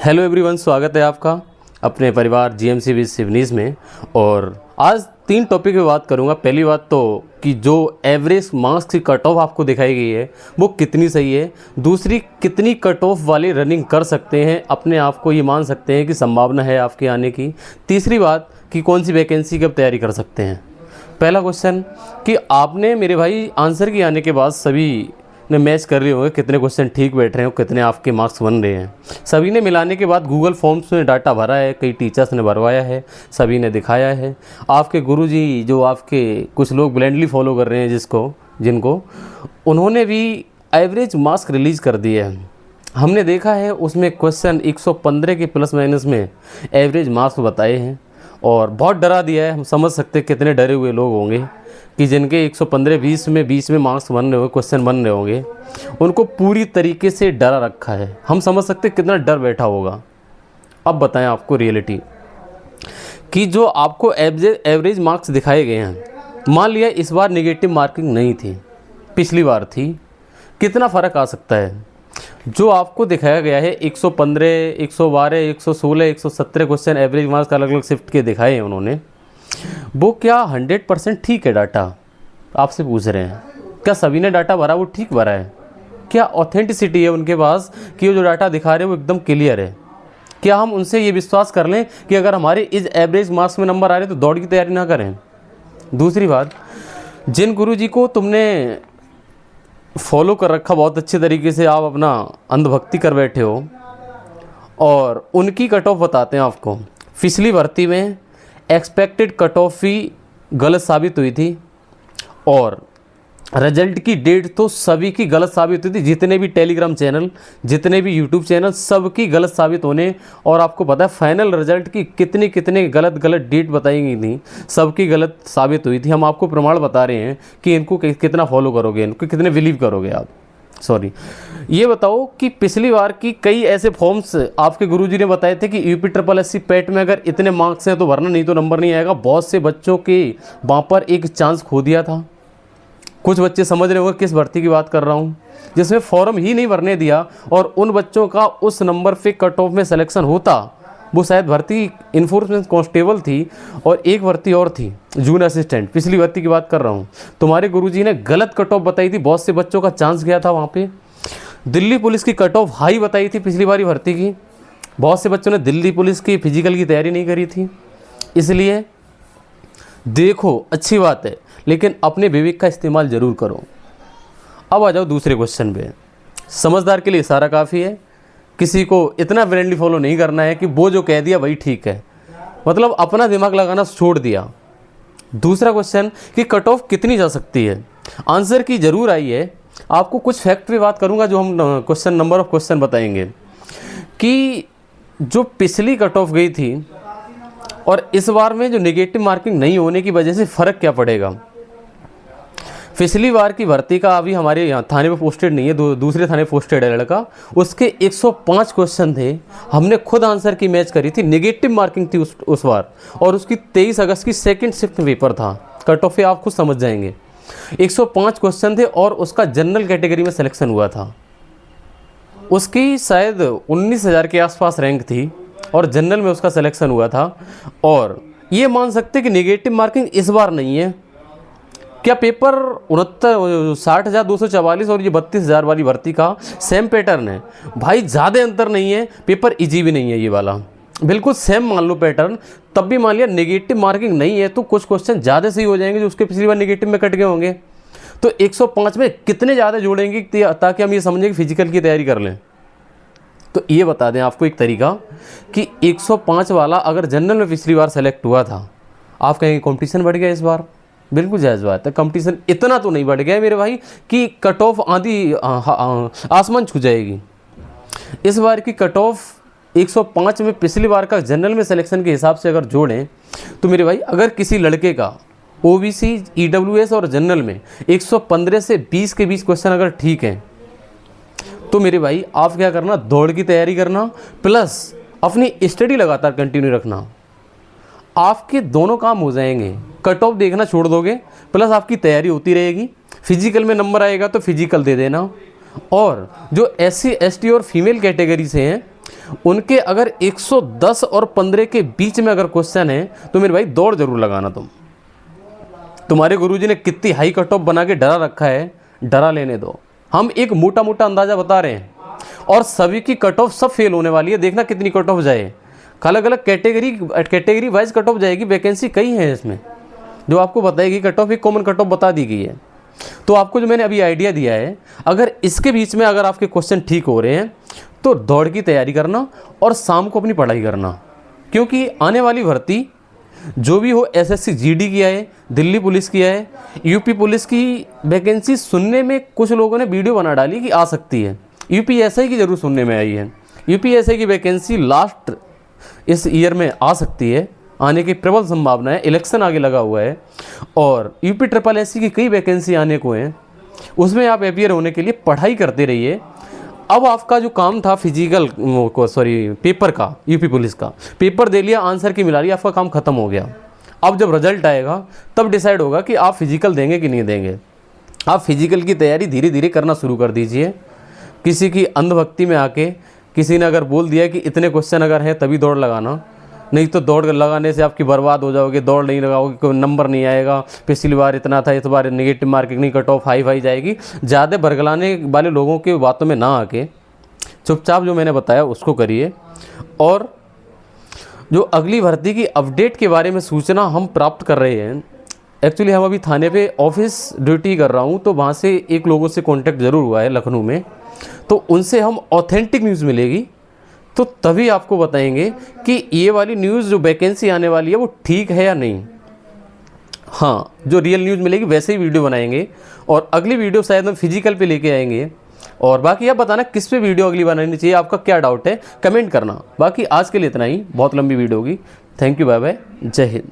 Hello everyone, स्वागत है आपका अपने परिवार जीएमसी विद शिवनीश में। और आज 3 टॉपिक पे बात करूंगा। पहली बात तो कि जो एवरेज मार्क्स की कट ऑफ आपको दिखाई गई है वो कितनी सही है। दूसरी, कितनी कट ऑफ वाली रनिंग कर सकते हैं, अपने आप को ये मान सकते हैं कि संभावना है आपके आने की। तीसरी बात कि कौन सी वैकेंसी की आप तैयारी कर सकते हैं। पहला क्वेश्चन कि आपने मेरे भाई आंसर की आने के बाद सभी ने मैच कर रहे होंगे, कितने क्वेश्चन ठीक बैठ रहे हैं और कितने आपके मार्क्स बन रहे हैं। सभी ने मिलाने के बाद गूगल फॉर्म्स में डाटा भरा है, कई टीचर्स ने भरवाया है, सभी ने दिखाया है। आपके गुरुजी जो आपके कुछ लोग ब्लाइंडली फॉलो कर रहे हैं जिनको उन्होंने भी एवरेज मार्क्स रिलीज़ कर दिए हैं। हमने देखा है उसमें क्वेश्चन 115 के प्लस माइनस में एवरेज मार्क्स बताए हैं और बहुत डरा दिया है। हम समझ सकते हैं कितने डरे हुए लोग होंगे कि जिनके 115 20 में मार्क्स बन रहे होंगे, क्वेश्चन बन रहे होंगे, उनको पूरी तरीके से डरा रखा है। हम समझ सकते हैं कितना डर बैठा होगा। अब बताएं आपको रियलिटी कि जो आपको एवरेज मार्क्स दिखाए गए हैं, मान लिया इस बार नेगेटिव मार्किंग नहीं थी, पिछली बार थी, कितना फ़र्क आ सकता है। जो आपको दिखाया गया है 115, 112, 116, 117 क्वेश्चन एवरेज मार्क्स अलग अलग शिफ्ट के दिखाए हैं उन्होंने, वो क्या 100% ठीक है? डाटा आपसे पूछ रहे हैं, क्या सभी ने डाटा भरा वो ठीक भरा है? क्या ऑथेंटिसिटी है उनके पास कि वो जो डाटा दिखा रहे हैं वो एकदम क्लियर है? क्या हम उनसे ये विश्वास कर लें कि अगर हमारे इस एवरेज मार्क्स में नंबर आ रहे तो दौड़ की तैयारी ना करें? दूसरी बात, जिन गुरुजी को तुमने फॉलो कर रखा बहुत अच्छे तरीके से, आप अपना अंधभक्ति कर बैठे हो और उनकी कट ऑफ बताते हैं आपको। पिछली भर्ती में एक्सपेक्टेड कट ऑफ ही गलत साबित हुई थी और रिजल्ट की डेट तो सभी की गलत साबित हुई थी। जितने भी टेलीग्राम चैनल, जितने भी यूट्यूब चैनल, सबकी गलत साबित होने, और आपको पता है फाइनल रिजल्ट की कितने गलत डेट बताई गई थी, सबकी गलत साबित हुई थी। हम आपको प्रमाण बता रहे हैं कि इनको कितना फॉलो करोगे, इनको कितने बिलीव करोगे आप। सॉरी, ये बताओ कि पिछली बार की कई ऐसे फॉर्म्स आपके गुरुजी ने बताए थे कि यूपी SSC पेट में अगर इतने मार्क्स हैं तो भरना, नहीं तो नंबर नहीं आएगा। बहुत से बच्चों के वहाँ पर एक चांस खो दिया था। कुछ बच्चे समझ रहे होंगे किस भर्ती की बात कर रहा हूँ, जिसमें फॉर्म ही नहीं भरने दिया और उन बच्चों का उस नंबर पे कट ऑफ में सिलेक्शन होता। वो शायद भर्ती इन्फोर्समेंट कांस्टेबल थी और एक भर्ती और थी जूनियर असिस्टेंट, पिछली भर्ती की बात कर रहा हूँ। तुम्हारे गुरुजी ने गलत कट ऑफ बताई थी, बहुत से बच्चों का चांस गया था वहाँ पे। दिल्ली पुलिस की कट ऑफ हाई बताई थी पिछली बारी भर्ती की, बहुत से बच्चों ने दिल्ली पुलिस की फिजिकल की तैयारी नहीं करी थी। इसलिए देखो, अच्छी बात है, लेकिन अपने विवेक का इस्तेमाल ज़रूर करो। अब आ जाओ दूसरे क्वेश्चन पे। समझदार के लिए इशारा काफ़ी है, किसी को इतना ब्लाइंडली फॉलो नहीं करना है कि वो जो कह दिया वही ठीक है, मतलब अपना दिमाग लगाना छोड़ दिया। दूसरा क्वेश्चन कि कट ऑफ कितनी जा सकती है, आंसर की ज़रूर आई है। आपको कुछ फैक्ट पे बात करूंगा जो हम क्वेश्चन नंबर ऑफ क्वेश्चन बताएंगे कि जो पिछली कट ऑफ गई थी और इस बार में जो नेगेटिव मार्किंग नहीं होने की वजह से फ़र्क क्या पड़ेगा। पिछली बार की भर्ती का अभी हमारे यहाँ थाने पे पोस्टेड नहीं है, दूसरे थाने पोस्टेड है लड़का, उसके 105 क्वेश्चन थे। हमने खुद आंसर की मैच करी थी, नेगेटिव मार्किंग थी उस बार, और उसकी 23 अगस्त की सेकंड शिफ्ट पेपर था। कट ऑफ आप खुद समझ जाएंगे। 105 क्वेश्चन थे और उसका जनरल कैटेगरी में सिलेक्शन हुआ था। उसकी शायद 19,000 के आसपास रैंक थी और जनरल में उसका सिलेक्शन हुआ था। और ये मान सकते कि नेगेटिव मार्किंग इस बार नहीं है। क्या पेपर 60,244 और ये 32,000 वाली भर्ती का सेम पैटर्न है भाई, ज़्यादा अंतर नहीं है, पेपर इजी भी नहीं है ये वाला, बिल्कुल सेम मान लो पैटर्न। तब भी मान लिया नेगेटिव मार्किंग नहीं है तो कुछ क्वेश्चन ज़्यादा सही हो जाएंगे जो उसके पिछली बार नेगेटिव में कट गए होंगे। तो 105 में कितने ज़्यादा जोड़ेंगे ताकि हम ये समझें कि फिजिकल की तैयारी कर लें। तो ये बता दें आपको एक तरीका कि 105 वाला अगर जनरल में पिछली बार सेलेक्ट हुआ था, आप कहेंगे कंपटीशन बढ़ गया इस बार, बिल्कुल जायज़ बात है। कंपटीशन इतना तो नहीं बढ़ गया मेरे भाई कि कट ऑफ आधी आसमान छू जाएगी। इस बार की कट ऑफ 105 में पिछली बार का जनरल में सिलेक्शन के हिसाब से अगर जोड़ें तो मेरे भाई, अगर किसी लड़के का OBC, EWS और जनरल में 115 से 20 के बीच क्वेश्चन अगर ठीक हैं तो मेरे भाई आप क्या करना, दौड़ की तैयारी करना प्लस अपनी स्टडी लगातार कंटिन्यू रखना। आपके दोनों काम हो जाएंगे, कट ऑफ देखना छोड़ दोगे प्लस आपकी तैयारी होती रहेगी। फिजिकल में नंबर आएगा तो फिजिकल दे देना। और जो SC ST और फीमेल कैटेगरी से हैं उनके अगर 110 और 15 के बीच में अगर क्वेश्चन है तो मेरे भाई दौड़ जरूर लगाना। तुम्हारे गुरुजी ने कितनी हाई कट ऑफ बना के डरा रखा है, डरा लेने दो। हम एक मोटा मोटा अंदाज़ा बता रहे हैं और सभी की कट ऑफ सब फेल होने वाली है। देखना कितनी कट ऑफ जाए, अलग अलग कैटेगरी वाइज कट ऑफ जाएगी। वैकेंसी कई है इसमें जो आपको बताएगी। कट ऑफ एक कॉमन कट ऑफ बता दी गई है। तो आपको जो मैंने अभी आइडिया दिया है, अगर इसके बीच में अगर आपके क्वेश्चन ठीक हो रहे हैं तो दौड़ की तैयारी करना और शाम को अपनी पढ़ाई करना, क्योंकि आने वाली भर्ती जो भी हो, एसएससी जीडी की है, दिल्ली पुलिस की है, यूपी पुलिस की वैकेंसी सुनने में कुछ लोगों ने वीडियो बना डाली कि आ सकती है। यूपीएसआई की जरूर सुनने में आई है। यूपीएसआई की वैकेंसी लास्ट इस ईयर में आ सकती है, आने की प्रबल संभावना है। इलेक्शन आगे लगा हुआ है और यूपी ट्रिपल एससी की कई वैकेंसी आने को हैं। उसमें आप अपियर होने के लिए पढ़ाई करते रहिए। अब आपका जो काम था फिजिकल पेपर का, यूपी पुलिस का पेपर दे लिया, आंसर की मिला लिया, आपका काम खत्म हो गया। अब जब रिजल्ट आएगा तब डिसाइड होगा कि आप फिजिकल देंगे कि नहीं देंगे। आप फिजिकल की तैयारी धीरे धीरे करना शुरू कर दीजिए। किसी की अंधभक्ति में आके किसी ने अगर बोल दिया कि इतने क्वेश्चन अगर हैं तभी दौड़ लगाना, नहीं तो दौड़ लगाने से आपकी बर्बाद हो जाओगे। दौड़ नहीं लगाओगे, कोई नंबर नहीं आएगा। पिछली बार इतना था, इस बार नेगेटिव मार्किंग नहीं, कट ऑफ हाई जाएगी। ज़्यादा बरगलाने वाले लोगों के बातों में ना आके चुपचाप जो मैंने बताया उसको करिए। और जो अगली भर्ती की अपडेट के बारे में सूचना हम प्राप्त कर रहे हैं, एक्चुअली हम अभी थाने पे ऑफिस ड्यूटी कर रहा हूँ, तो वहाँ से एक लोगों से कांटेक्ट ज़रूर हुआ है लखनऊ में, तो उनसे हम ऑथेंटिक न्यूज़ मिलेगी तो तभी आपको बताएंगे कि ये वाली न्यूज़ जो वैकेंसी आने वाली है वो ठीक है या नहीं। हाँ, जो रियल न्यूज़ मिलेगी वैसे ही वीडियो बनाएंगे और अगली वीडियो शायद हम फिजिकल पे लेके आएंगे। और बाकी आप बताना किस पे वीडियो अगली बनानी चाहिए, आपका क्या डाउट है कमेंट करना। बाकी आज के लिए इतना ही, बहुत लंबी वीडियो होगी। थैंक यू, बाय बाय, जय हिंद।